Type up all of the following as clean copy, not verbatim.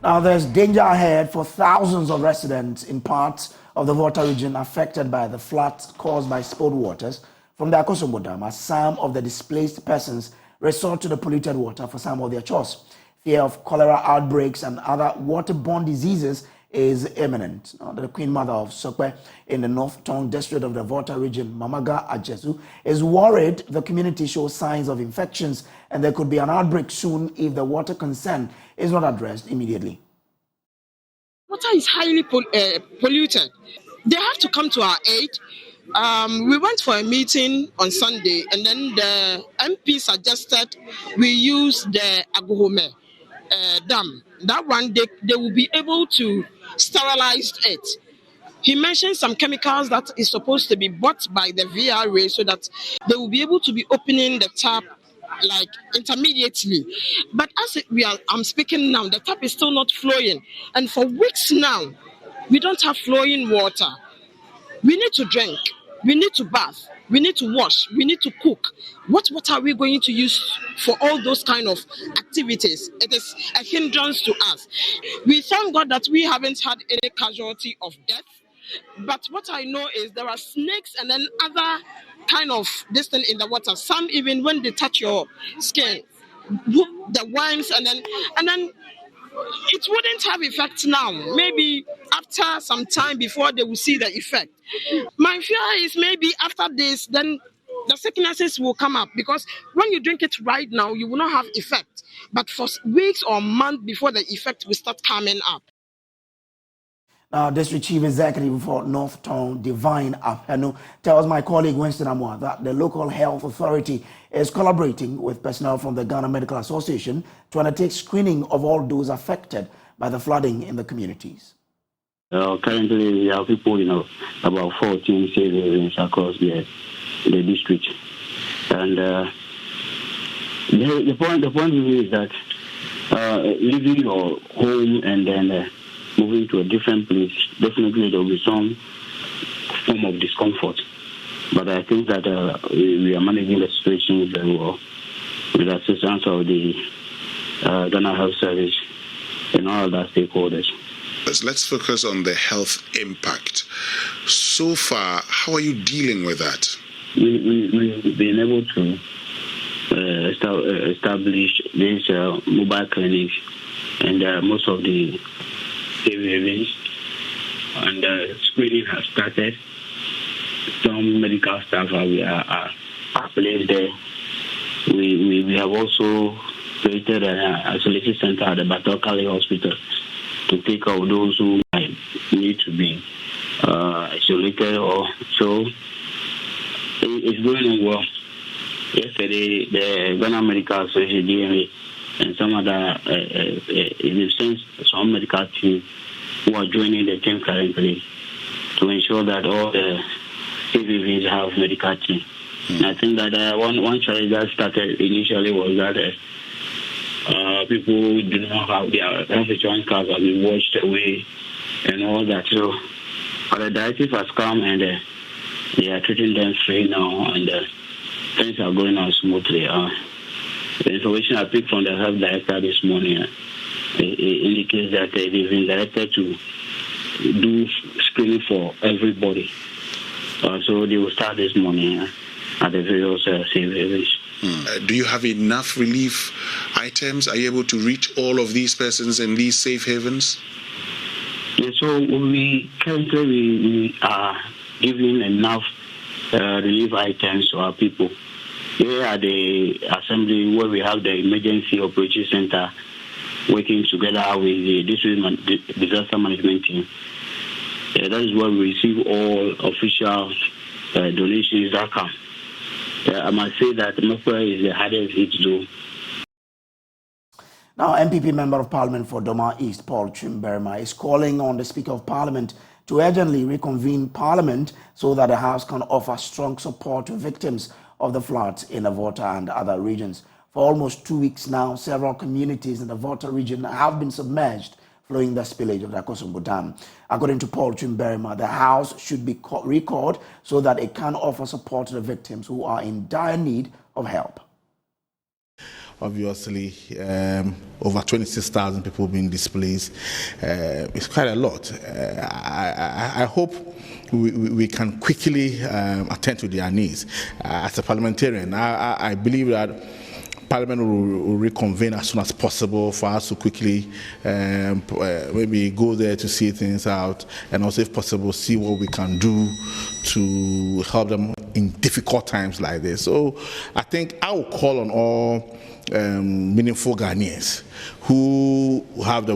Now, there's danger ahead for thousands of residents in parts of the Volta region affected by the floods caused by spilled waters from the Akosombo Dam, as some of the displaced persons resort to the polluted water for some of their chores. Fear of cholera outbreaks and other waterborne diseases is imminent. Now, the Queen Mother of Sokwe in the South Tongu district of the Volta region, Mamaga Ajesu, is worried the community shows signs of infections and there could be an outbreak soon if the water concern is not addressed immediately. Water is highly polluted. They have to come to our aid. We went for a meeting on Sunday, and then the MP suggested we use the Akosombo Dam. That one, they will be able to sterilize it. He mentioned some chemicals that is supposed to be bought by the VRA so that they will be able to be opening the tap like intermediately. But as I'm speaking now, the tap is still not flowing. And for weeks now, we don't have flowing water. We need to drink. We need to bath. We need to wash. We need to cook. What are we going to use for all those kind of activities? It is a hindrance to us. We thank God that we haven't had any casualty of death. But what I know is there are snakes and then other kind of this thing in the water. Some even when they touch your skin, the worms and then it wouldn't have effect now. Maybe after some time before they will see the effect. My fear is maybe after this, then the sicknesses will come up because when you drink it right now, you will not have effect. But for weeks or months before the effect will start coming up. Now, District Chief Executive for South Tongu, Divine Apenu, tells my colleague Winston Amwa that the local health authority is collaborating with personnel from the Ghana Medical Association to undertake screening of all those affected by the flooding in the communities. Currently, we have people, about 14 savings across the district. And the point is that leaving your home and then moving to a different place, definitely there will be some form of discomfort. But I think that we are managing the situation very well with the assistance of the Ghana Health Service and all other stakeholders. Let's focus on the health impact. So far, how are you dealing with that? We've been able to establish these mobile clinics and most of the savings, and screening has started. Some medical staff are placed there. We have also created an isolation center at the Batokali Hospital to take out those who might need to be isolated. So it's going on well. Yesterday, the Ghana Medical Association, DMA, and some other, in a sense, some medical team who are joining the team currently to ensure that all the CVVs have medical team. And I think that one challenge that started initially was that people do not have their health insurance cards have been washed away and all that. So the directive has come and they are treating them free now, and things are going on smoothly. The information I picked from the health director this morning indicates that they've been directed to do screening for everybody. So they will start this morning at the various savings. Do you have enough relief items? Are you able to reach all of these persons in these safe havens? Yeah, so we are giving enough relief items to our people. Here at the assembly where we have the emergency operation center working together with the district disaster management team. That is where we receive all official donations that come. I must say that Mokwe is the hardest hit zone. Now, MPP Member of Parliament for Doma East, Paul Chimberma, is calling on the Speaker of Parliament to urgently reconvene Parliament so that the House can offer strong support to victims of the floods in the Volta and other regions. For almost 2 weeks now, several communities in the Volta region have been submerged following the spillage of the Akosombo Dam. According to Paul Chimberma, the House should be recalled so that it can offer support to the victims who are in dire need of help. obviously over 26,000 people being displaced. It's quite a lot. I hope we can quickly attend to their needs. As a parliamentarian, I believe that Parliament will reconvene as soon as possible for us to quickly maybe go there to see things out, and also, if possible, see what we can do to help them in difficult times like this. So I think I will call on all meaningful Ghanaians who have the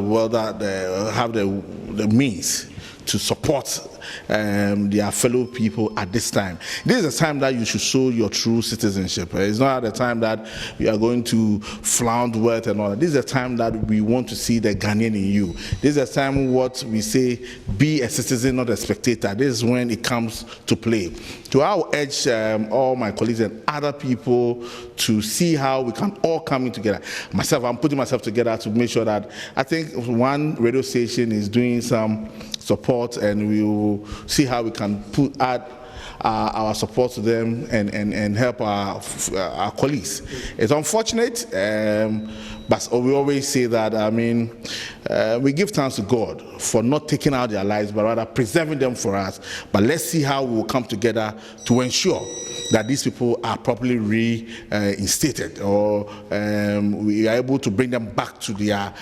means to support their fellow people at this time. This is a time that you should show your true citizenship. It's not the time that you are going to flaunt wealth and all that. This is a time that we want to see the Ghanaian in you. This is a time what we say, be a citizen, not a spectator. This is when it comes to play. So I will urge all my colleagues and other people to see how we can all come in together. Myself, I'm putting myself together to make sure that I think one radio station is doing some support, and we will see how we can add our support to them and help our colleagues. It's unfortunate, but we always say that, we give thanks to God for not taking out their lives, but rather preserving them for us. But let's see how we will come together to ensure that these people are properly reinstated, or we are able to bring them back to their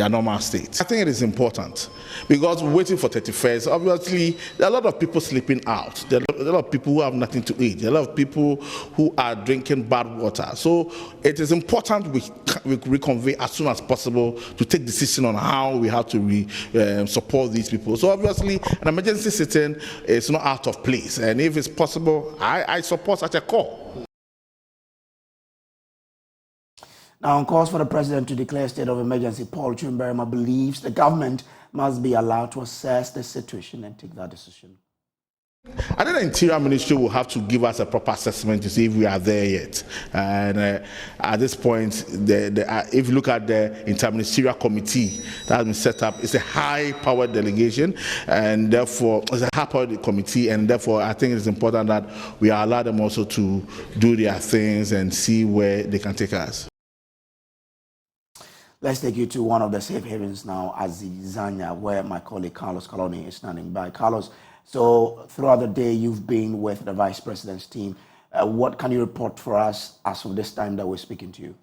normal state. I think it is important, because we're waiting for 31st. Obviously, there are a lot of people sleeping out. There are a lot of people who have nothing to eat. There are a lot of people who are drinking bad water. So it is important we reconvene as soon as possible to take decision on how we have to support these people. So obviously, an emergency sitting is not out of place. And if it's possible, I support such a call. Now, on calls for the president to declare a state of emergency, Paul Chimberema believes the government must be allowed to assess the situation and take that decision. I think the Interior Ministry will have to give us a proper assessment to see if we are there yet. And at this point, if you look at the Interministerial Committee that has been set up, it's a high-powered delegation, and therefore it's a high-powered committee, and therefore I think it's important that we allow them also to do their things and see where they can take us. Let's take you to one of the safe havens now, Azizanya, where my colleague Carlos Coloni is standing by. Carlos, so throughout the day you've been with the Vice President's team. What can you report for us as of this time that we're speaking to you?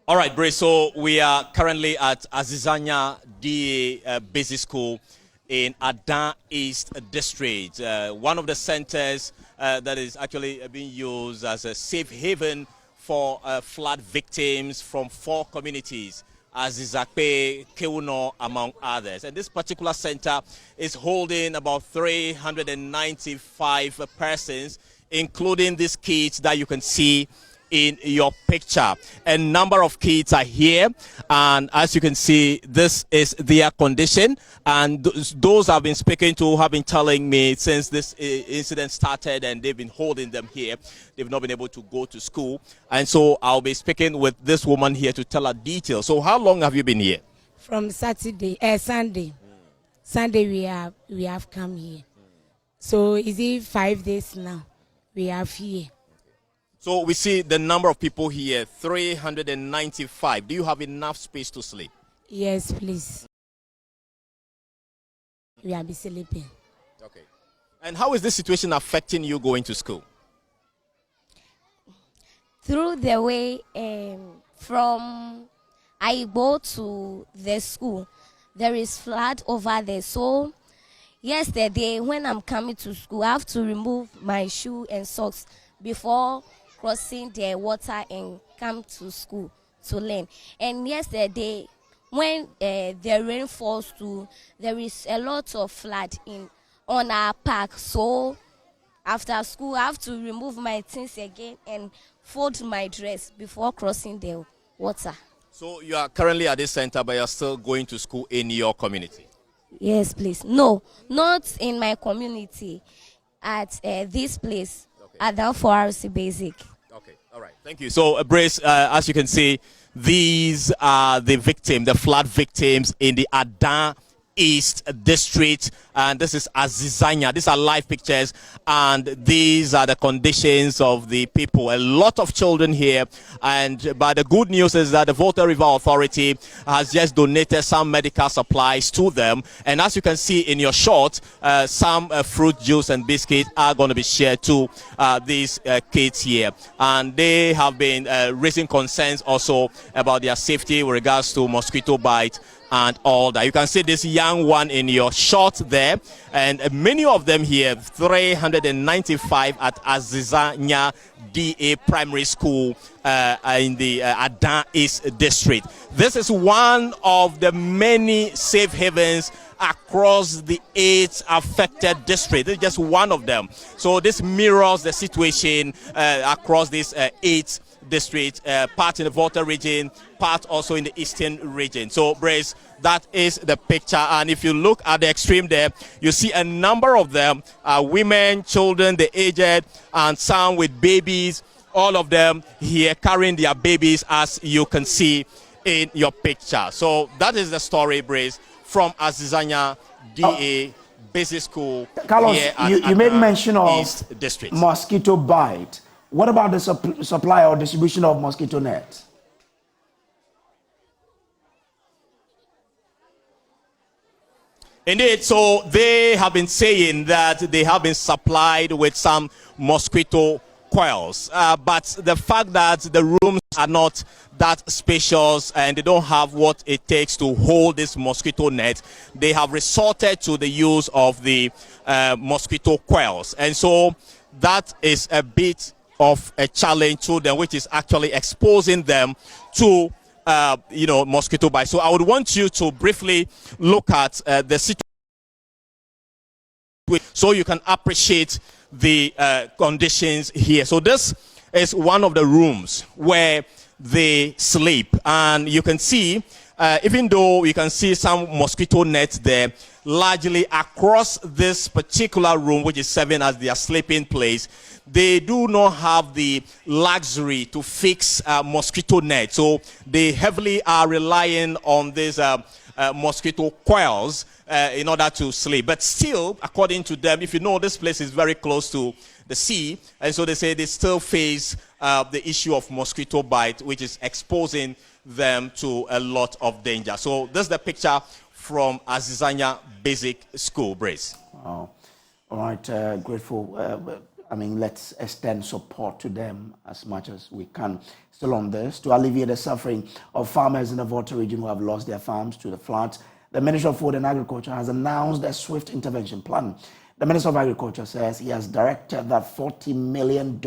All right, Bray, so we are currently at Azizanya DA Business School in Aiz District, one of the centers that is actually being used as a safe haven for flood victims from 4 communities, Azizakpe, Kewuno, among others. And this particular center is holding about 395 persons, including these kids that you can see in your picture. A number of kids are here, and as you can see, this is their condition. And those I've been speaking to have been telling me since this incident started, and they've been holding them here, they've not been able to go to school. And so I'll be speaking with this woman here to tell her details. So how long have you been here? From Sunday. Sunday we have come here. So is it 5 days now we have here? So we see the number of people here, 395. Do you have enough space to sleep? Yes, please. We are sleeping. Okay. And how is this situation affecting you going to school? Through the way from Aibo to the school, there is flood over there. So yesterday when I'm coming to school, I have to remove my shoe and socks before crossing the water and come to school to learn. And yesterday, when the rain falls too, there is a lot of flood on our park. So after school, I have to remove my things again and fold my dress before crossing the water. So you are currently at this center, but you're still going to school in your community? Yes, please. No, not in my community. At this place, okay. At the 4RC Basic. Okay, all right, thank you. So, Brace, as you can see, these are the flood victims in the Aiz District. and this is Azizanya. These are live pictures, and these are the conditions of the people. A lot of children here, but the good news is that the Volta River Authority has just donated some medical supplies to them, and as you can see in your shot, some fruit juice and biscuit are going to be shared to these kids here, and they have been raising concerns also about their safety with regards to mosquito bite and all that. You can see this young one in your shot there, and many of them here, 395 at Azizanya DA Primary School in the Aiz District. This is one of the many safe havens across the 8 affected districts. This is just one of them. So this mirrors the situation across these 8 districts, part in the Volta region, part also in the eastern region. So, Brace, that is the picture. And if you look at the extreme there, you see a number of them, women, children, the aged, and some with babies, all of them here carrying their babies, as you can see in your picture. So that is the story, Brace, from Azizanya DA Business School. Carlos, here at you made mention of East District. Mosquito bite. What about the supply or distribution of mosquito nets? Indeed, so they have been saying that they have been supplied with some mosquito coils, but the fact that the rooms are not that spacious and they don't have what it takes to hold this mosquito net, they have resorted to the use of the mosquito coils, and so that is a bit of a challenge to them, which is actually exposing them to mosquito bite. So I would want you to briefly look at the situation so you can appreciate the conditions here. So this is one of the rooms where they sleep, and you can see even though you can see some mosquito nets there, largely across this particular room, which is serving as their sleeping place, they do not have the luxury to fix mosquito net. So they heavily are relying on these mosquito coils in order to sleep. But still, according to them, if you know, this place is very close to the sea, and so they say they still face the issue of mosquito bite, which is exposing them to a lot of danger. So this is the picture from Azizanya Basic School, Brace. Wow. All right, grateful. Let's extend support to them as much as we can. Still on this, to alleviate the suffering of farmers in the Volta region who have lost their farms to the floods, the Ministry of Food and Agriculture has announced a swift intervention plan. The Minister of Agriculture says he has directed that $40 million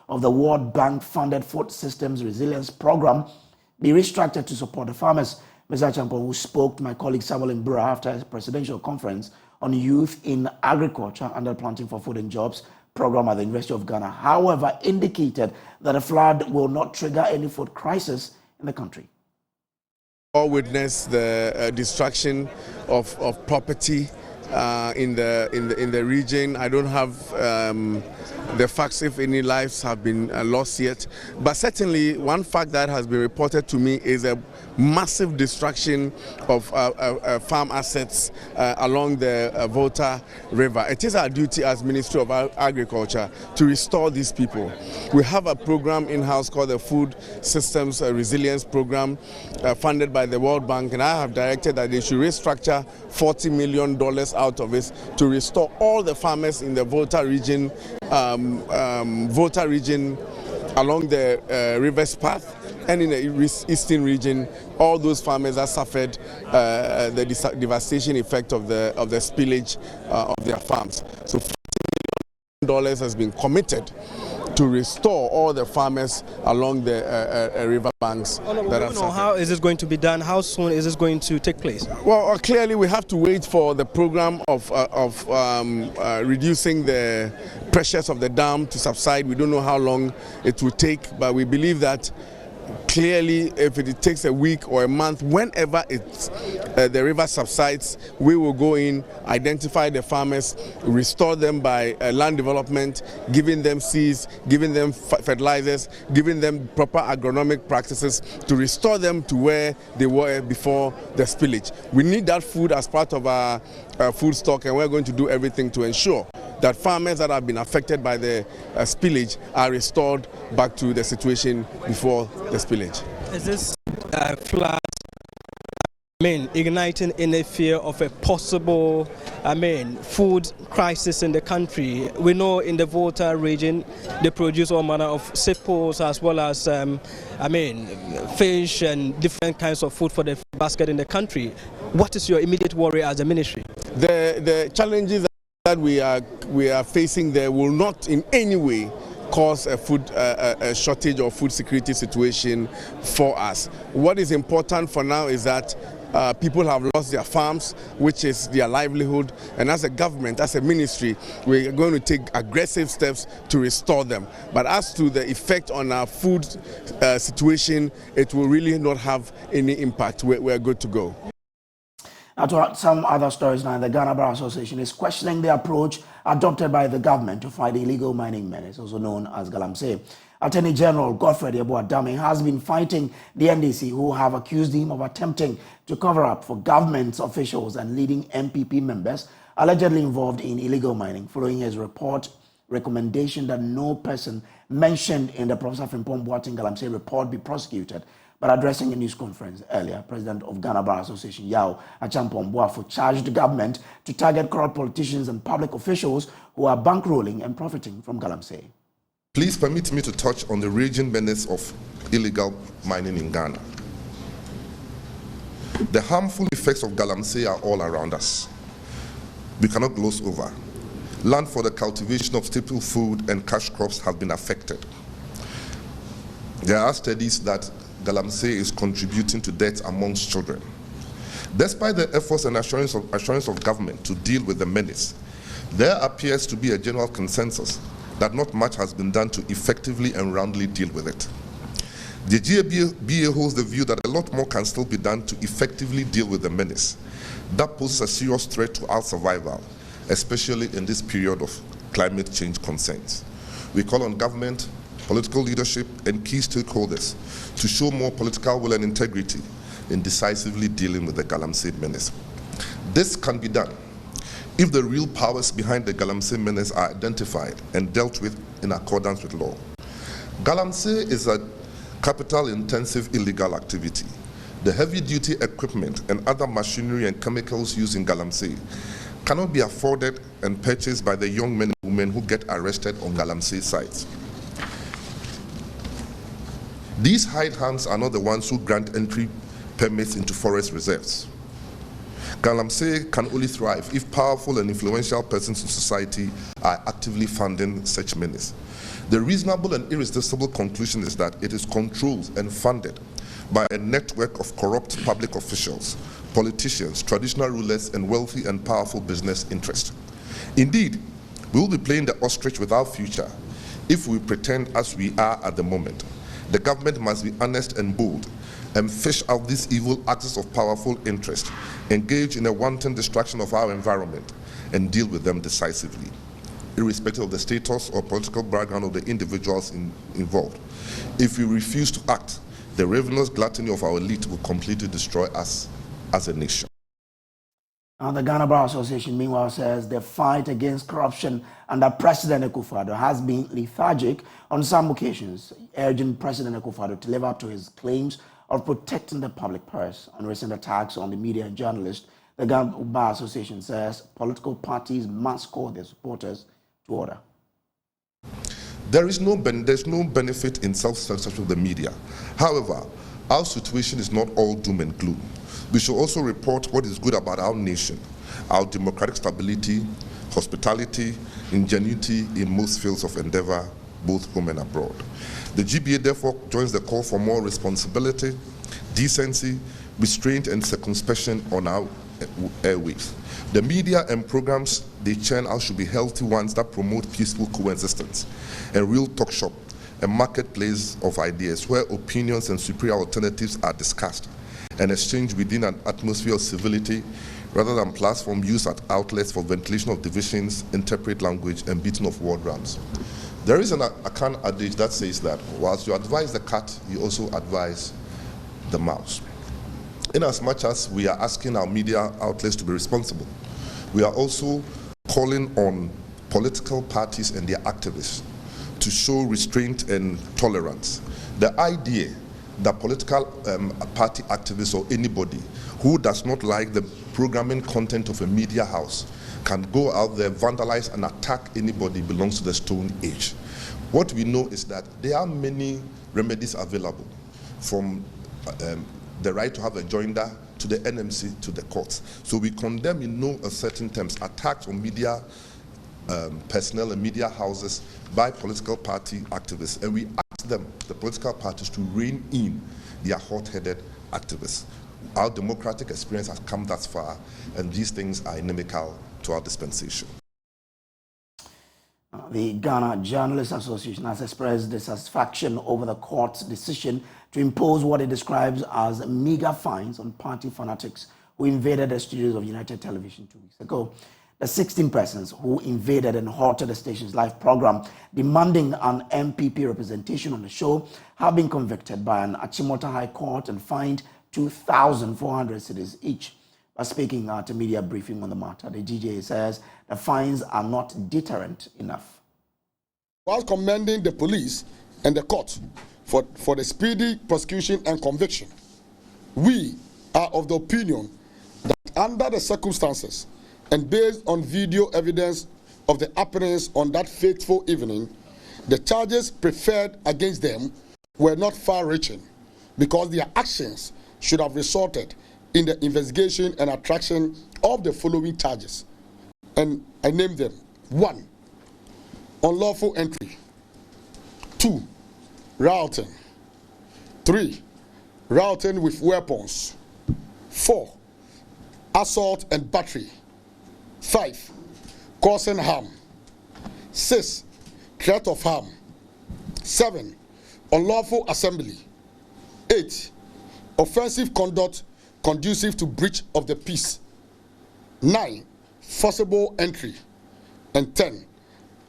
of the World Bank-funded Food Systems Resilience Program be restructured to support the farmers. Mr. Champon, who spoke to my colleague Samuel Mbura after a presidential conference on youth in agriculture under Planting for Food and Jobs program at the University of Ghana, however, indicated that a flood will not trigger any food crisis in the country. All witnessed the destruction of property in the region. I don't have the facts if any lives have been lost yet, but certainly one fact that has been reported to me is a massive destruction of farm assets along the Volta River. It is our duty as Ministry of Agriculture to restore these people. We have a program in-house called the Food Systems Resilience Program funded by the World Bank, and I have directed that they should restructure $40 million out of it to restore all the farmers in the Volta region along the river's path and in the eastern region, all those farmers that suffered the devastation effect of the spillage of their farms. So $40 million has been committed to restore all the farmers along the river banks. How is this going to be done? How soon is this going to take place? Well, clearly we have to wait for the program of reducing the pressures of the dam to subside. We don't know how long it will take, but we believe that clearly, if it takes a week or a month, whenever the river subsides, we will go in, identify the farmers, restore them by land development, giving them seeds, giving them fertilizers, giving them proper agronomic practices to restore them to where they were before the spillage. We need that food as part of our food stock, and we're going to do everything to ensure that farmers that have been affected by the spillage are restored back to the situation before the spillage. Is this flood, igniting any fear of a possible, food crisis in the country? We know in the Volta region they produce all manner of sipples as well as, fish and different kinds of food for the basket in the country. What is your immediate worry as a ministry? The challenges that we are facing there will not in any way cause a food shortage or food security situation for us. What is important for now is that people have lost their farms, which is their livelihood, and as a government, as a ministry, we are going to take aggressive steps to restore them. But as to the effect on our food situation, it will really not have any impact. We're good to go. Now, to some other stories now, the Ghana Bar Association is questioning the approach adopted by the government to fight illegal mining menace, also known as Galamsey. Attorney General Godfrey Adame has been fighting the NDC, who have accused him of attempting to cover up for government officials and leading MPP members allegedly involved in illegal mining, following his recommendation that no person mentioned in the Professor Frimpong Boateng Galamsey report be prosecuted. But addressing a news conference earlier, President of Ghana Bar Association Yao Achampong Boafo charged the government to target corrupt politicians and public officials who are bankrolling and profiting from Galamsey. Please permit me to touch on the raging menace of illegal mining in Ghana. The harmful effects of Galamsey are all around us. We cannot gloss over. Land for the cultivation of staple food and cash crops have been affected. There are studies that Galamsey is contributing to death amongst children. Despite the efforts and assurance of government to deal with the menace, there appears to be a general consensus that not much has been done to effectively and roundly deal with it. The GABA holds the view that a lot more can still be done to effectively deal with the menace. That poses a serious threat to our survival, especially in this period of climate change concerns. We call on government, political leadership, and key stakeholders to show more political will and integrity in decisively dealing with the Galamsey menace. This can be done if the real powers behind the Galamsey menace are identified and dealt with in accordance with law. Galamsey is a capital-intensive illegal activity. The heavy-duty equipment and other machinery and chemicals used in Galamsey cannot be afforded and purchased by the young men and women who get arrested on Galamsey sites. These hired hands are not the ones who grant entry permits into forest reserves. Galamsey can only thrive if powerful and influential persons in society are actively funding such menace. The reasonable and irresistible conclusion is that it is controlled and funded by a network of corrupt public officials, politicians, traditional rulers, and wealthy and powerful business interests. Indeed, we will be playing the ostrich with our future if we pretend as we are at the moment. The government must be honest and bold and fish out these evil axes of powerful interest, engage in a wanton destruction of our environment, and deal with them decisively, irrespective of the status or political background of the individuals involved. If we refuse to act, the ravenous gluttony of our elite will completely destroy us as a nation. And the Ghana Bar Association, meanwhile, says the fight against corruption under President Akufo-Addo has been lethargic on some occasions, urging President Akufo-Addo to live up to his claims of protecting the public purse. On recent attacks on the media and journalists, the Ghana Bar Association says political parties must call their supporters to order. There's no benefit in self-censorship of the media. However, our situation is not all doom and gloom. We should also report what is good about our nation, our democratic stability, hospitality, ingenuity in most fields of endeavor, both home and abroad. The GBA therefore joins the call for more responsibility, decency, restraint, and circumspection on our airwaves. The media and programs they churn out should be healthy ones that promote peaceful coexistence and real talk shop a marketplace of ideas where opinions and superior alternatives are discussed and exchanged within an atmosphere of civility rather than platform used as outlets for ventilation of divisions, interpret language, and beating of war drums. There is an Akan adage that says that whilst you advise the cat, you also advise the mouse. In as much as we are asking our media outlets to be responsible, we are also calling on political parties and their activists to show restraint and tolerance. The idea that political party activists or anybody who does not like the programming content of a media house can go out there, vandalize and attack anybody belongs to the Stone Age. What we know is that there are many remedies available, from the right to have a joinder to the NMC to the courts. So we condemn in no uncertain terms attacks on media personnel and media houses by political party activists, and we ask them, the political parties, to rein in their hot-headed activists. Our democratic experience has come thus far, and these things are inimical to our dispensation. The Ghana Journalists Association has expressed dissatisfaction over the court's decision to impose what it describes as meager fines on party fanatics who invaded the studios of United Television 2 weeks ago. The 16 persons who invaded and halted the station's live program demanding an MPP representation on the show have been convicted by an Achimota High Court and fined 2,400 cedis each. By speaking at a media briefing on the matter, the GJA says the fines are not deterrent enough. While commending the police and the court for the speedy prosecution and conviction, we are of the opinion that under the circumstances and based on video evidence of the happenings on that fateful evening, the charges preferred against them were not far-reaching because their actions should have resulted in the investigation and attraction of the following charges. And I name them. 1, unlawful entry. 2, rioting. 3, rioting with weapons. 4, assault and battery. 5, causing harm. 6, threat of harm. 7, unlawful assembly. 8, offensive conduct conducive to breach of the peace. 9, forcible entry. And 10,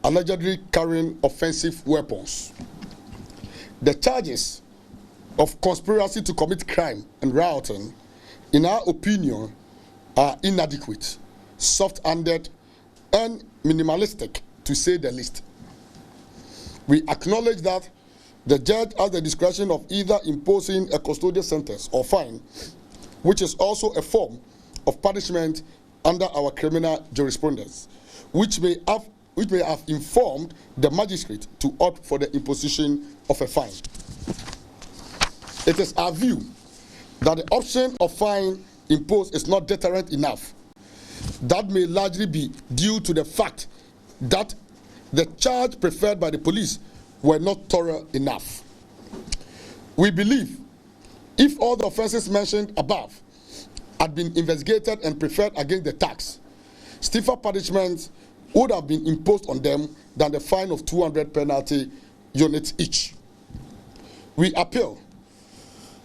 allegedly carrying offensive weapons. The charges of conspiracy to commit crime and rioting, in our opinion, are inadequate, soft-handed, and minimalistic, to say the least. We acknowledge that the judge has the discretion of either imposing a custodial sentence or fine, which is also a form of punishment under our criminal jurisprudence, which may have informed the magistrate to opt for the imposition of a fine. It is our view that the option of fine imposed is not deterrent enough. That may largely be due to the fact that the charge preferred by the police were not thorough enough. We believe if all the offenses mentioned above had been investigated and preferred against the tax, stiffer punishments would have been imposed on them than the fine of 200 penalty units each. We appeal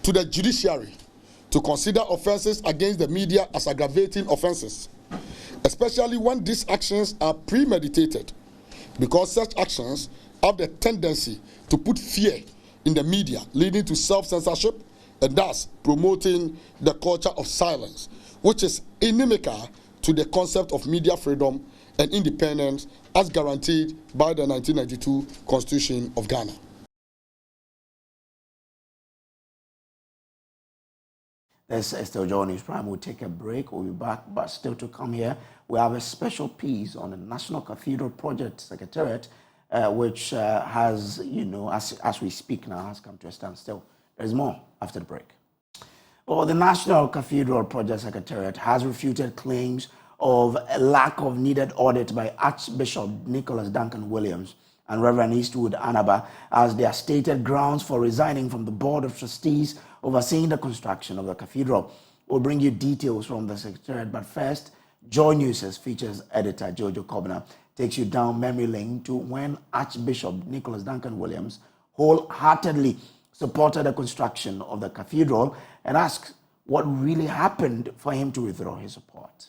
to the judiciary to consider offenses against the media as aggravating offenses, especially when these actions are premeditated, because such actions have the tendency to put fear in the media, leading to self-censorship and thus promoting the culture of silence, which is inimical to the concept of media freedom and independence as guaranteed by the 1992 Constitution of Ghana. This is still JoyNews Prime. We'll take a break. We'll be back, but still to come here, we have a special piece on the National Cathedral Project Secretariat, which has, as we speak now, has come to a standstill. There's more after the break. Well, the National Cathedral Project Secretariat has refuted claims of a lack of needed audit by Archbishop Nicholas Duncan Williams and Reverend Eastwood Anaba as their stated grounds for resigning from the Board of Trustees overseeing the construction of the cathedral. We'll bring you details from the Secretariat, but first, Joy News' features editor Jojo Kobna takes you down memory lane to when Archbishop Nicholas Duncan Williams wholeheartedly supported the construction of the cathedral and asked what really happened for him to withdraw his support.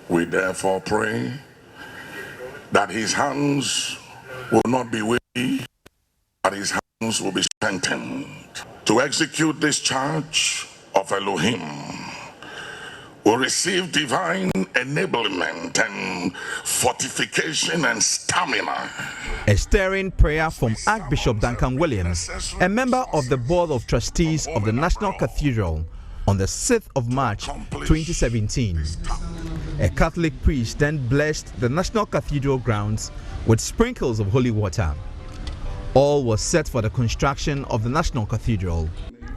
We therefore pray that his hands will not be weary, but his hands will be strengthened to execute this charge of Elohim. Will receive divine enablement and fortification and stamina. A stirring prayer from Archbishop Duncan Williams, a member of the Board of Trustees of the National Cathedral, on the 6th of March 2017. A Catholic priest then blessed the National Cathedral grounds with sprinkles of holy water. All was set for the construction of the National Cathedral.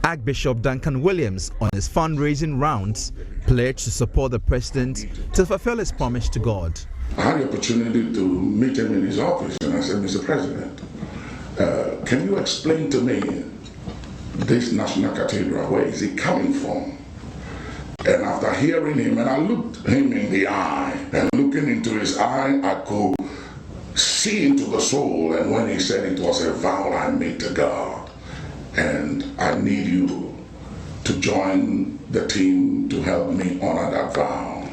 Archbishop Duncan Williams, on his fundraising rounds, pledged to support the president to fulfill his promise to God. I had the opportunity to meet him in his office and I said, Mr. President, can you explain to me this National Cathedral, where is it coming from? And after hearing him, and I looked him in the eye, and looking into his eye, I could see into the soul. And when he said it was a vow I made to God, and I need you to join the team to help me honor that vow,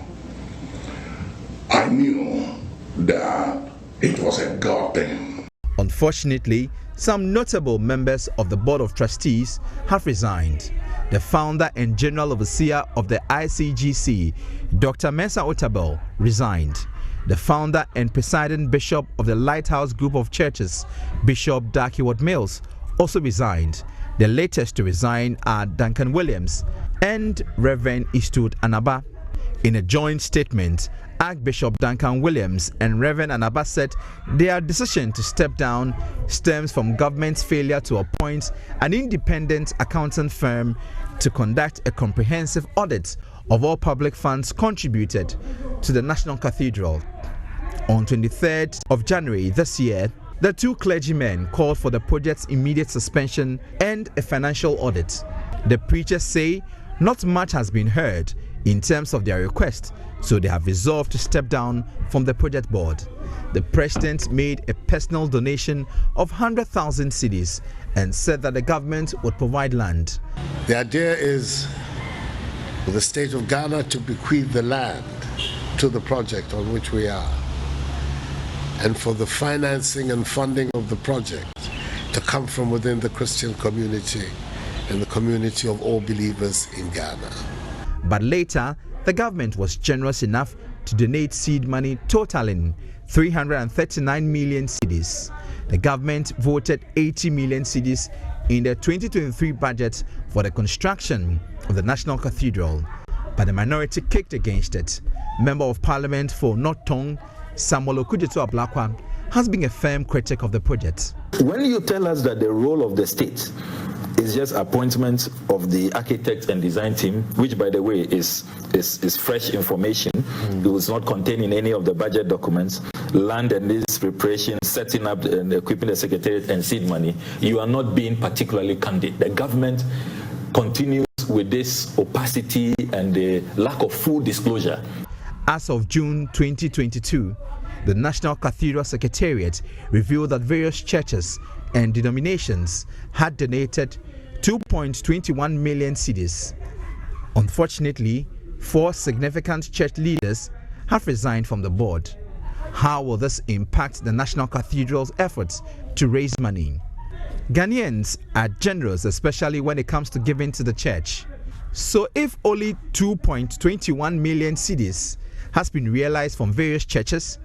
I knew that it was a God thing. Unfortunately, some notable members of the Board of Trustees have resigned. The founder and general overseer of the ICGC, Dr. Mensa Otabil, resigned. The founder and presiding bishop of the Lighthouse Group of Churches, Bishop Darky Mills, also resigned. The latest to resign are Duncan Williams and Reverend Eastwood Anaba. In a joint statement, Archbishop Duncan Williams and Reverend Anaba said their decision to step down stems from government's failure to appoint an independent accounting firm to conduct a comprehensive audit of all public funds contributed to the National Cathedral. On 23rd of January this year, the two clergymen called for the project's immediate suspension and a financial audit. The preachers say not much has been heard in terms of their request, so they have resolved to step down from the project board. The president made a personal donation of 100,000 cedis and said that the government would provide land. The idea is for the state of Ghana to bequeath the land to the project on which we are, and for the financing and funding of the project to come from within the Christian community and the community of all believers in Ghana. But later, the government was generous enough to donate seed money totaling 339 million cedis. The government voted 80 million cedis in the 2023 budget for the construction of the National Cathedral, but the minority kicked against it. Member of Parliament for South Tongu, Samuel Okudzeto Ablakwa, has been a firm critic of the project. When you tell us that the role of the state is just appointment of the architect and design team, which by the way is fresh information, it was not contained in any of the budget documents, land and this preparation, setting up and equipping the secretariat and seed money, you are not being particularly candid. The government continues with this opacity and the lack of full disclosure. As of June 2022, the National Cathedral Secretariat revealed that various churches and denominations had donated 2.21 million cedis. Unfortunately, 4 significant church leaders have resigned from the board. How will this impact the National Cathedral's efforts to raise money? Ghanaians are generous, especially when it comes to giving to the church. So if only 2.21 million cedis has been realized from various churches,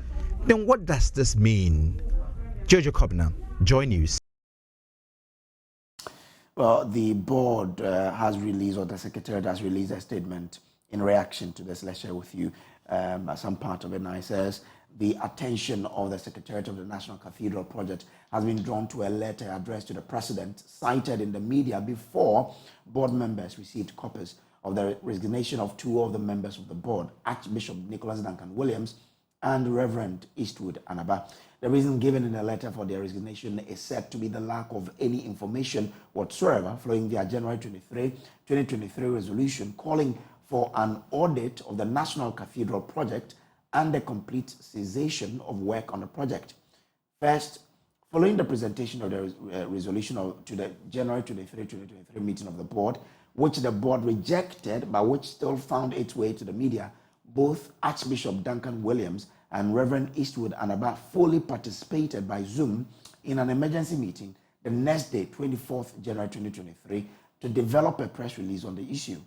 then what does this mean? Jojo Kobna, Joy News. Well, the board has released, or the secretariat has released a statement in reaction to this. Let's share with you some part of it. Now it says the attention of the secretariat of the National Cathedral project has been drawn to a letter addressed to the president, cited in the media before board members received copies of the resignation of 2 of the members of the board, Archbishop Nicholas Duncan Williams and Reverend Eastwood Anaba. The reason given in the letter for their resignation is said to be the lack of any information whatsoever following their January 23, 2023 resolution calling for an audit of the National Cathedral project and the complete cessation of work on the project. First, Following the presentation of the resolution to the January 23, 2023 meeting of the board, which the board rejected but which still found its way to the media, both Archbishop Duncan Williams and Reverend Eastwood Anaba fully participated by Zoom in an emergency meeting the next day, 24th January 2023, to develop a press release on the issue.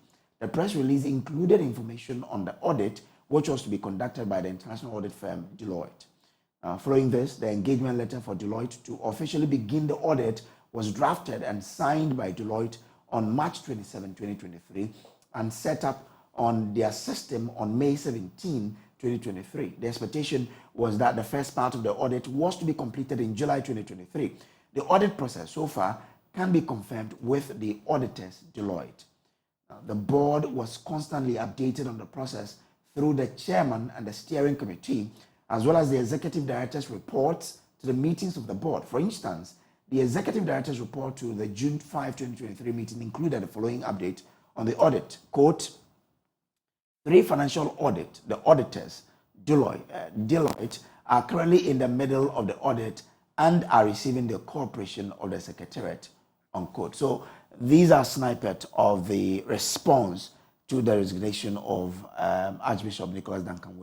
The press release included information on the audit, which was to be conducted by the international audit firm Deloitte. Following this, the engagement letter for Deloitte to officially begin the audit was drafted and signed by Deloitte on March 27, 2023, and set up on their system on May 17, 2023. The expectation was that the first part of the audit was to be completed in July 2023. The audit process so far can be confirmed with the auditors, Deloitte. The board was constantly updated on the process through the chairman and the steering committee, as well as the executive director's reports to the meetings of the board. For instance, the executive director's report to the June 5, 2023 meeting included the following update on the audit. Quote, 3 financial audit, the auditors, Deloitte, are currently in the middle of the audit and are receiving the cooperation of the Secretariat, unquote. So these are snippets of the response to the resignation of Archbishop Nicholas Duncan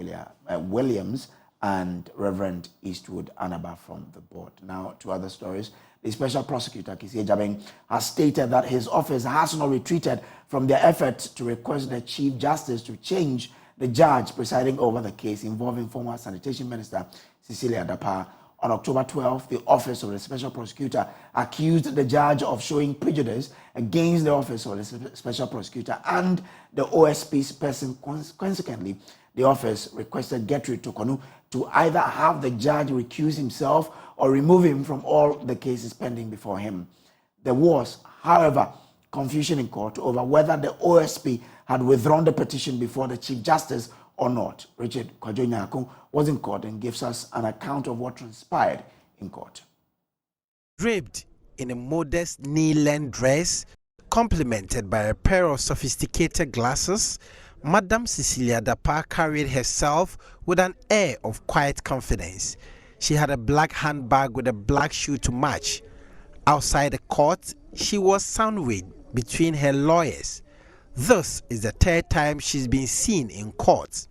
Williams and Reverend Eastwood Anaba from the board. Now to other stories. The Special Prosecutor, Cecilia Daa, has stated that his office has not retreated from their efforts to request the Chief Justice to change the judge presiding over the case involving former Sanitation Minister Cecilia Daa. On October 12, the Office of the Special Prosecutor accused the judge of showing prejudice against the Office of the Special Prosecutor and the OSP's person. Consequently, the office requested Gertrude Tokonu to either have the judge recuse himself or remove him from all the cases pending before him. There was, however, confusion in court over whether the OSP had withdrawn the petition before the Chief Justice or not. Richard Kwajo was in court and gives us an account of what transpired in court. Draped in a modest knee-length dress, complemented by a pair of sophisticated glasses, Madam Cecilia Daa carried herself with an air of quiet confidence. She had a black handbag with a black shoe to match. Outside the court, she was sandwiched between her lawyers. This is the 3rd time she's been seen in court.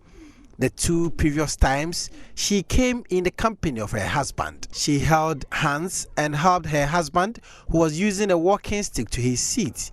The 2 previous times, she came in the company of her husband. She held hands and helped her husband, who was using a walking stick, to his seat.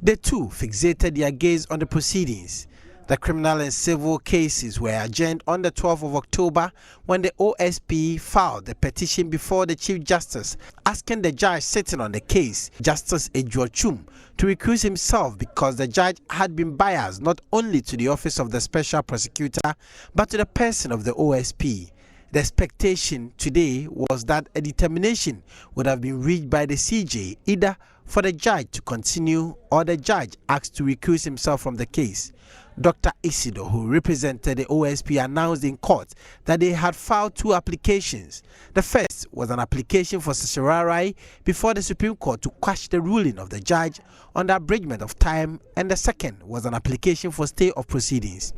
The 2 fixated their gaze on the proceedings. The criminal and civil cases were adjourned on the 12th of October when the OSP filed the petition before the Chief Justice asking the judge sitting on the case, Justice Ejuochum, to recuse himself because the judge had been biased not only to the Office of the Special Prosecutor but to the person of the OSP. The expectation today was that a determination would have been reached by the CJ, either for the judge to continue or the judge asked to recuse himself from the case. Dr. Isido, who represented the OSP, announced in court that they had filed 2 applications. The first was an application for certiorari before the Supreme Court to quash the ruling of the judge on the abridgment of time, and the second was an application for stay of proceedings.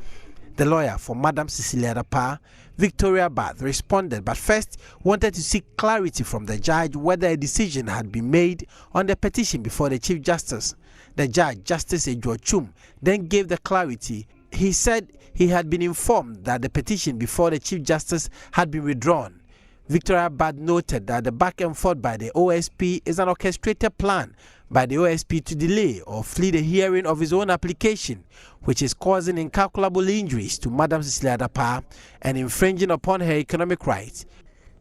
The lawyer for Madam Cecilia Daa, Victoria Bath, responded but first wanted to seek clarity from the judge whether a decision had been made on the petition before the Chief Justice. The judge, Justice Ejuochum, then gave the clarity. He said he had been informed that the petition before the Chief Justice had been withdrawn. Victoria Bath noted that the back and forth by the OSP is an orchestrated plan by the OSP to delay or flee the hearing of his own application, which is causing incalculable injuries to Madam Cecilia Daa and infringing upon her economic rights.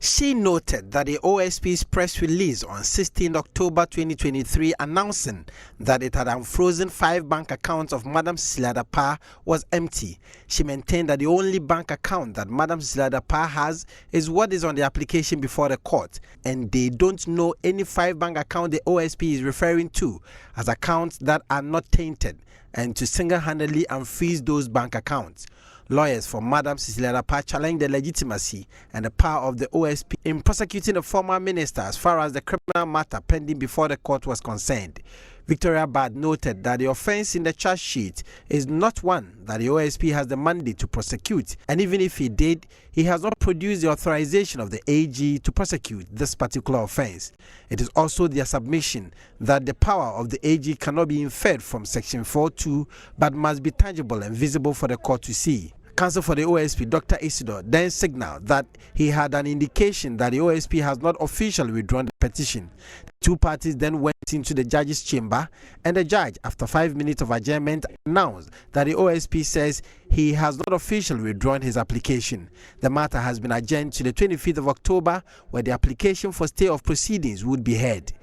She noted that the OSP's press release on 16 October 2023 announcing that it had unfrozen 5 bank accounts of Madam Cecilia Daa was empty. She maintained that the only bank account that Madam Cecilia Daa has is what is on the application before the court, and they don't know any 5 bank account the OSP is referring to as accounts that are not tainted, and to single-handedly unfreeze those bank accounts. Lawyers for Madam Cecilia Daa challenged the legitimacy and the power of the OSP in prosecuting the former minister as far as the criminal matter pending before the court was concerned. Victoria Bad noted that the offence in the charge sheet is not one that the OSP has the mandate to prosecute, and even if he did, he has not produced the authorization of the AG to prosecute this particular offence. It is also their submission that the power of the AG cannot be inferred from Section 4.2 but must be tangible and visible for the court to see. Counsel for the OSP, Dr. Isidore, then signaled that he had an indication that the OSP has not officially withdrawn the petition. The two parties then went into the judge's chamber, and the judge, after 5 minutes of adjournment, announced that the OSP says he has not officially withdrawn his application. The matter has been adjourned to the 25th of October, where the application for stay of proceedings would be heard.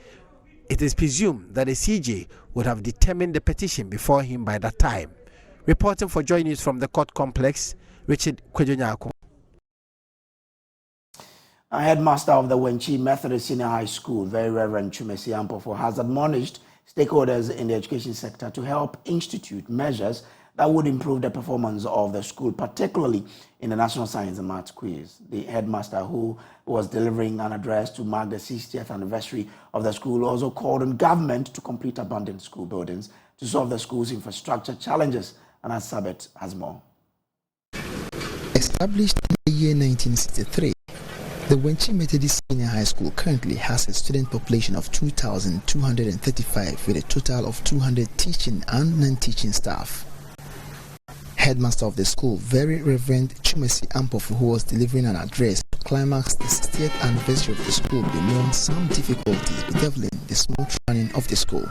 It is presumed that the CJ would have determined the petition before him by that time. Reporting for JoyNews from the court complex, Richard Kwejonyako. A headmaster of the Weni Methodist Senior High School, Very Reverend Chumesi Ampofo, has admonished stakeholders in the education sector to help institute measures that would improve the performance of the school, particularly in the National Science and Maths quiz. The headmaster, who was delivering an address to mark the 60th anniversary of the school, also called on government to complete abandoned school buildings to solve the school's infrastructure challenges. And as Sabet has more. Established in the year 1963, the Weni Methodist Senior High School currently has a student population of 2,235 with a total of 200 teaching and non-teaching staff. Headmaster of the school, Very Reverend Chumesi Ampofo, who was delivering an address to climax the 60th anniversary of the school, bemoaned some difficulties bedeviling the smooth running of the school.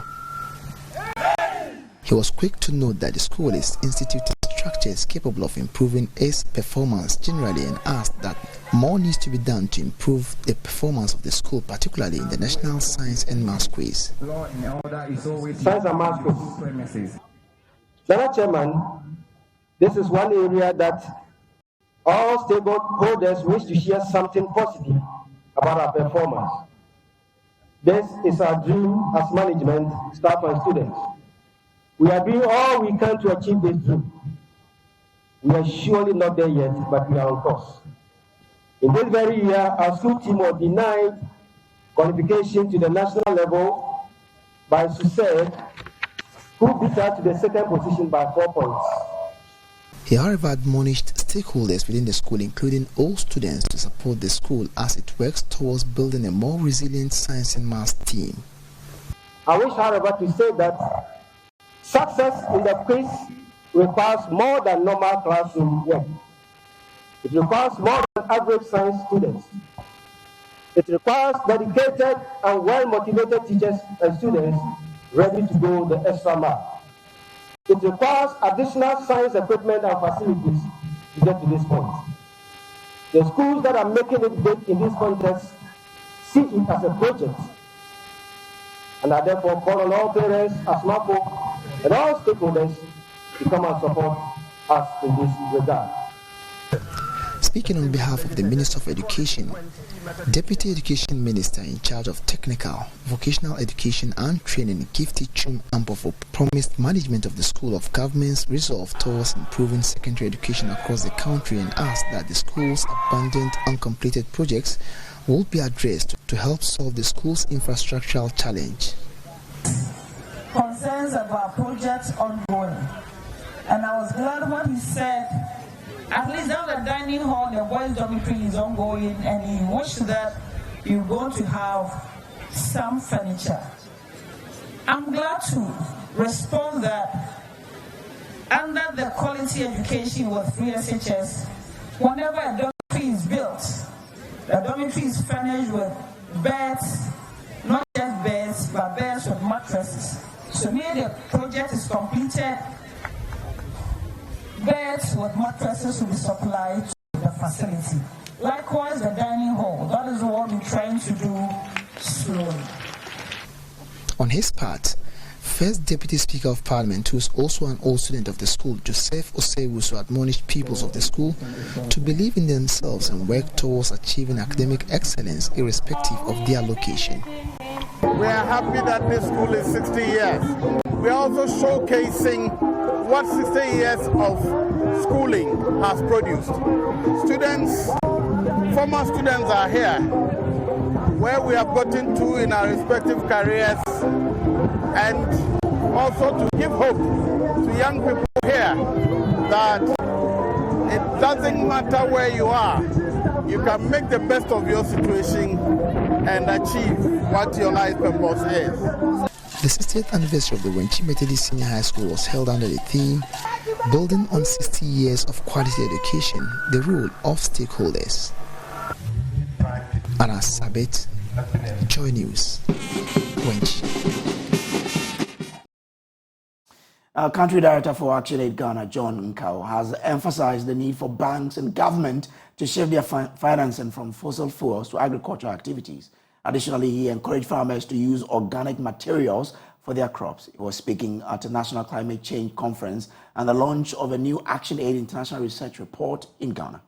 He was quick to note that the school is instituting structures capable of improving its performance generally, and asked that more needs to be done to improve the performance of the school, particularly in the National Science and Maths quiz. Science and Maths quiz. Mr. Chairman, this is one area that all stakeholders wish to share something positive about our performance. This is our dream as management, staff and students. We are doing all we can to achieve this dream. We are surely not there yet, but we are on course. In this very year, our school team was denied qualification to the national level by Suced, who beat us to the second position by 4 points. He, however, admonished stakeholders within the school, including all students, to support the school as it works towards building a more resilient science and maths team. I wish, however, to say that success in the quiz requires more than normal classroom work. It requires more than average science students. It requires dedicated and well-motivated teachers and students ready to go the extra mile. It requires additional science equipment and facilities to get to this point. The schools that are making it big in this context see it as a project, and I therefore call on all parents, ASMAPO, and all stakeholders to come and support us in this regard. Speaking on behalf of the Minister of Education, Deputy Education Minister in charge of Technical, Vocational Education and Training, Gifty Chum Ampofo, promised management of the School of Government's resolve towards improving secondary education across the country, and asked that the school's abandoned, uncompleted projects will be addressed to help solve the school's infrastructural challenge. Concerns about projects ongoing, and I was glad when he said at least now the dining hall, the boys' dormitory is ongoing, and he wished that you're going to have some furniture. I'm glad to respond that under the quality education with free SHS, whenever a dormitory is built, the dormitory is furnished with beds, not just beds, but beds with mattresses. So when the project is completed, beds with mattresses will be supplied to the facility. Likewise, the dining hall. That is what we're trying to do slowly. On his part, First Deputy Speaker of Parliament, who is also an old student of the school, Joseph Osewusu, admonished pupils of the school to believe in themselves and work towards achieving academic excellence irrespective of their location. We are happy that this school is 60 years. We are also showcasing what 60 years of schooling has produced. Students, former students are here. Where we have gotten to in our respective careers and also to give hope to young people here that it doesn't matter where you are, you can make the best of your situation and achieve what your life purpose is. The 60th anniversary of the Weni Methodist Senior High School was held under the theme Building on 60 Years of Quality Education, the Role of Stakeholders. Anna Sabet, Joy News, Weni. Country Director for ActionAid Ghana, John Nkau, has emphasized the need for banks and government to shift their financing from fossil fuels to agricultural activities. Additionally, he encouraged farmers to use organic materials for their crops. He was speaking at a National Climate Change Conference and the launch of a new ActionAid International Research Report in Ghana.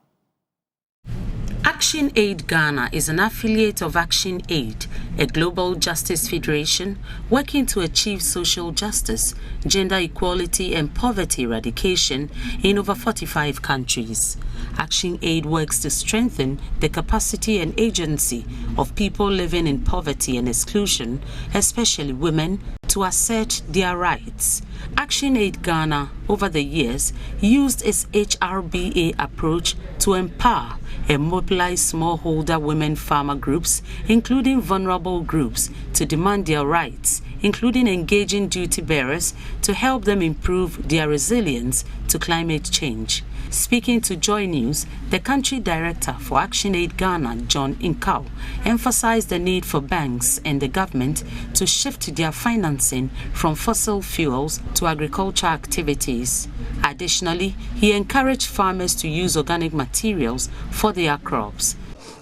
ActionAid Ghana is an affiliate of ActionAid, a global justice federation working to achieve social justice, gender equality and poverty eradication in over 45 countries. ActionAid works to strengthen the capacity and agency of people living in poverty and exclusion, especially women, to assert their rights. ActionAid Ghana, over the years, used its HRBA approach to empower and mobilize smallholder women farmer groups, including vulnerable groups, to demand their rights, including engaging duty bearers to help them improve their resilience to climate change. Speaking to Joy News, the country director for ActionAid Ghana, John Nkau, emphasized the need for banks and the government to shift their financing from fossil fuels to agricultural activities. Additionally, he encouraged farmers to use organic materials for their crops.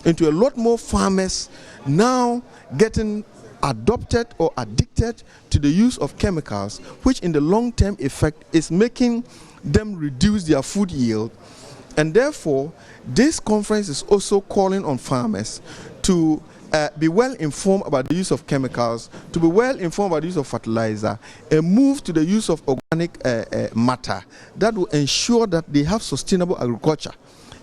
Into a lot more farmers now getting adopted or addicted to the use of chemicals, which in the long-term effect is making them reduce their food yield. And therefore, this conference is also calling on farmers to be well informed about the use of chemicals, to be well informed about the use of fertilizer, and move to the use of organic matter that will ensure that they have sustainable agriculture.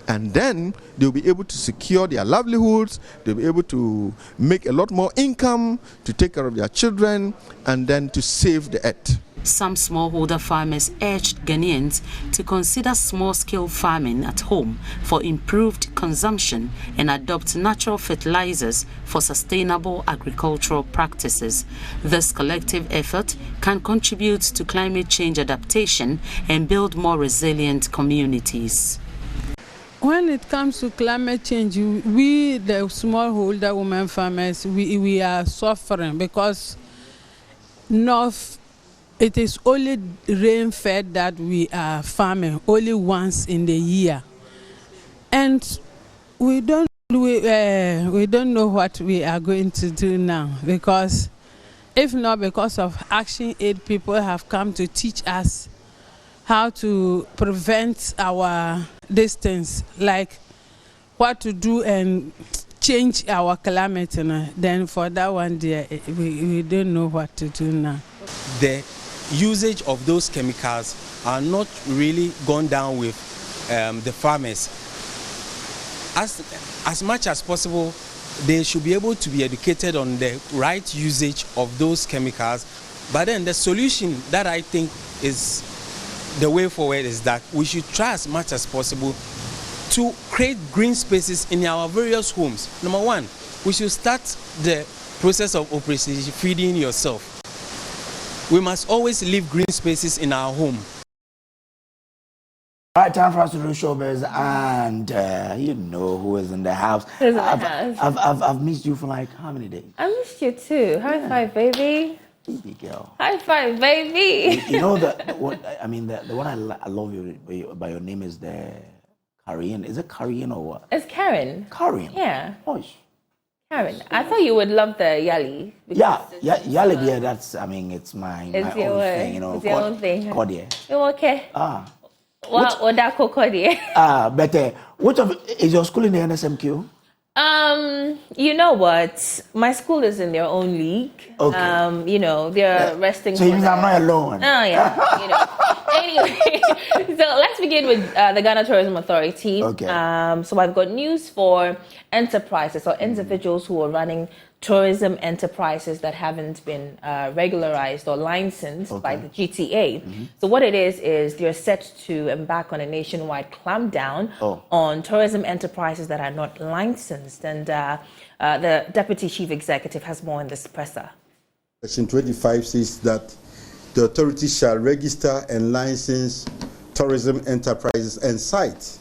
And then they'll be able to secure their livelihoods, they'll be able to make a lot more income, to take care of their children, and then to save the earth. Some smallholder farmers urged Ghanaians to consider small-scale farming at home for improved consumption and adopt natural fertilizers for sustainable agricultural practices. This collective effort can contribute to climate change adaptation and build more resilient communities. When it comes to climate change, we, the smallholder women farmers, we are suffering because it is only rain-fed that we are farming, only once in the year. And we don't know what we are going to do now, because if not because of ActionAid, people have come to teach us how to prevent our distance, like what to do and change our climate. Then for that one, we don't know what to do now. The usage of those chemicals are not really gone down with the farmers. As much as possible, they should be able to be educated on the right usage of those chemicals. But then the solution that I think is the way forward is that we should try as much as possible to create green spaces in our various homes. Number one, we should start the process of operation feeding yourself. We must always leave green spaces in our home. All right, time for us to do showbiz, and you know who is in the house. Who's in the house? I've missed you for like how many days? I missed you too. High five, baby. Baby girl. High five, baby. You know the one I love you by your name is the Korean. Is it Korean or what? It's Karen. Korean. Yeah. Oh. Karen. I thought you would love the Yali. Yeah, Yali. Yeah, that's. I mean, it's my own thing. You know, it's your own thing. Kodie. You okay? Ah. Well, Odako Kodie. But which of is your school in the NSMQ? You know what? My school is in their own league. Okay. You know, they're resting. So I'm not alone. Oh yeah. You know. Anyway, so let's begin with the Ghana Tourism Authority. Okay. So I've got news for enterprises or individuals who are running tourism enterprises that haven't been regularized or licensed by the GTA. So what it is they're set to embark on a nationwide clampdown on tourism enterprises that are not licensed. And the Deputy Chief Executive has more in this presser. Section 25 says that the authority shall register and license tourism enterprises and sites.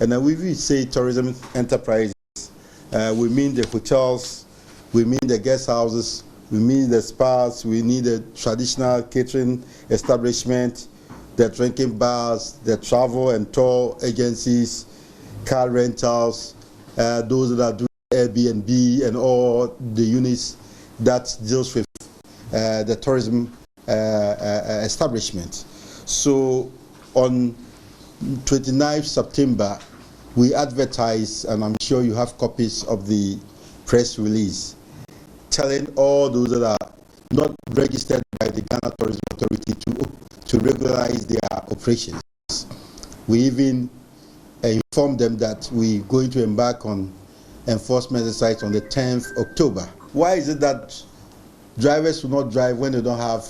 And then we say tourism enterprises, we mean the hotels, we mean the guest houses, we mean the spas, we need the traditional catering establishment, the drinking bars, the travel and tour agencies, car rentals, those that are doing Airbnb and all the units that deals with the tourism establishment. So on 29th September, we advertise, and I'm sure you have copies of the press release, telling all those that are not registered by the Ghana Tourism Authority to regularize their operations. We even inform them that we're going to embark on enforcement exercise on the 10th October. Why is it that drivers will not drive when they don't have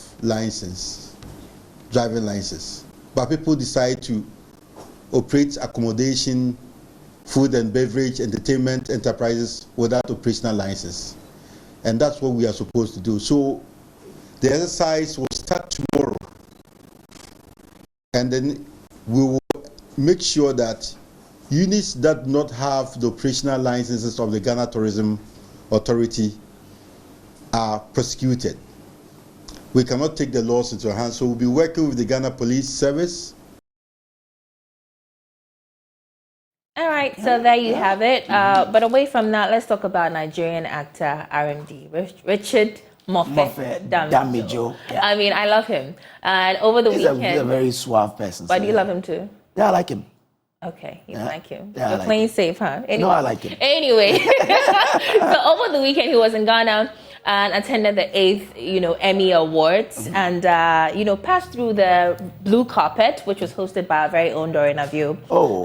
driving license? But people decide to operate accommodation, food and beverage, entertainment enterprises without operational license. And that's what we are supposed to do. So the exercise will start tomorrow. And then we will make sure that units that do not have the operational licenses of the Ghana Tourism Authority are prosecuted. We cannot take the laws into our hands, so we'll be working with the Ghana Police Service. All right, so there you have it. But away from that, let's talk about Nigerian actor R&D, Richard Moffat Damijo. Yeah. I mean, I love him. And over the weekend... He's a very suave person. But you love him too? Yeah, I like him. Okay, you like him. Yeah, You're playing safe, huh? Anyway. No, I like him. Anyway, so over the weekend he was in Ghana and attended the 8th, Emmy Awards and, passed through the blue carpet, which was hosted by our very own Dorian Avio.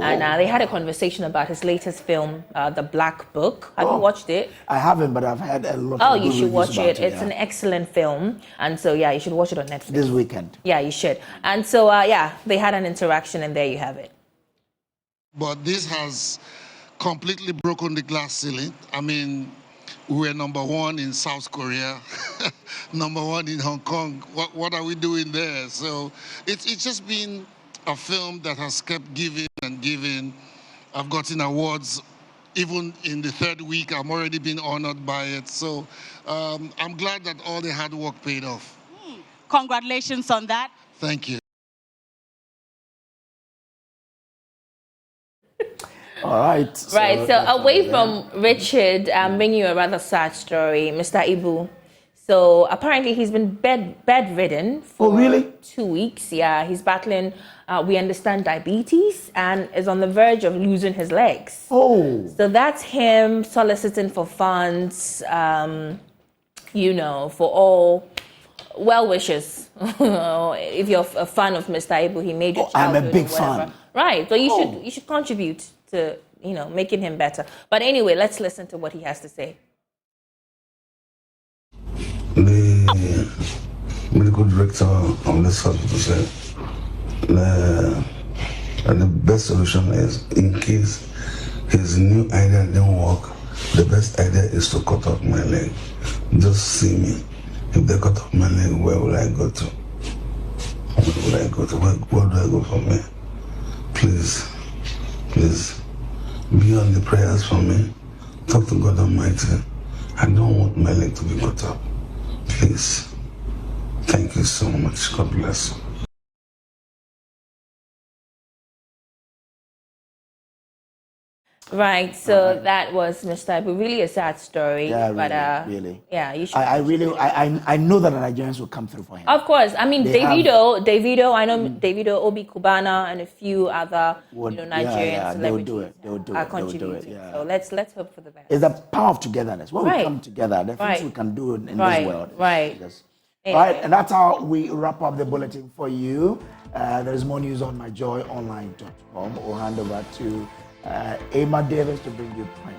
And they had a conversation about his latest film, The Black Book. Have you watched it? I haven't, but I've had a lot of Oh, you should watch it. It's an excellent film. And so, you should watch it on Netflix. This weekend. Yeah, you should. And so, they had an interaction and there you have it. But this has completely broken the glass ceiling. I mean, we were #1 in South Korea, #1 in Hong Kong. What are we doing there? So it's just been a film that has kept giving and giving. I've gotten awards. Even in the 3rd week, I'm already been honored by it. So I'm glad that all the hard work paid off. Congratulations on that. Thank you. All right. So away from Richard, I'm bringing you a rather sad story, Mr. Ibu. So apparently he's been bedridden for 2 weeks. Yeah, he's battling, we understand, diabetes and is on the verge of losing his legs. Oh. So that's him soliciting for funds, for all well wishes. If you're a fan of Mr. Ibu, he made your childhood. I'm a big fan. Right. So you should contribute to, making him better. But anyway, let's listen to what he has to say. The medical director of this hospital said the best solution is, in case his new idea didn't work, the best idea is to cut off my leg. Just see me. If they cut off my leg, where will I go to? Where will I go to? Where do I go from here? Please, be on the prayers for me. Talk to God Almighty. I don't want my leg to be cut off. Please. Thank you so much. God bless you. Right, so that was Mr. Ibu. Really a sad story. Yeah, but, really. Yeah, you should. I know that the Nigerians will come through for him. Of course. I mean, Davido, I know Davido, Obi Kubana, and a few other Nigerian celebrities are contributing. So let's hope for the best. It's the power of togetherness. When we come together, the things we can do in this world. Right. Right, and that's how we wrap up the bulletin for you. There's more news on myjoyonline.com. We'll hand over to Emma Davis to bring you Prime.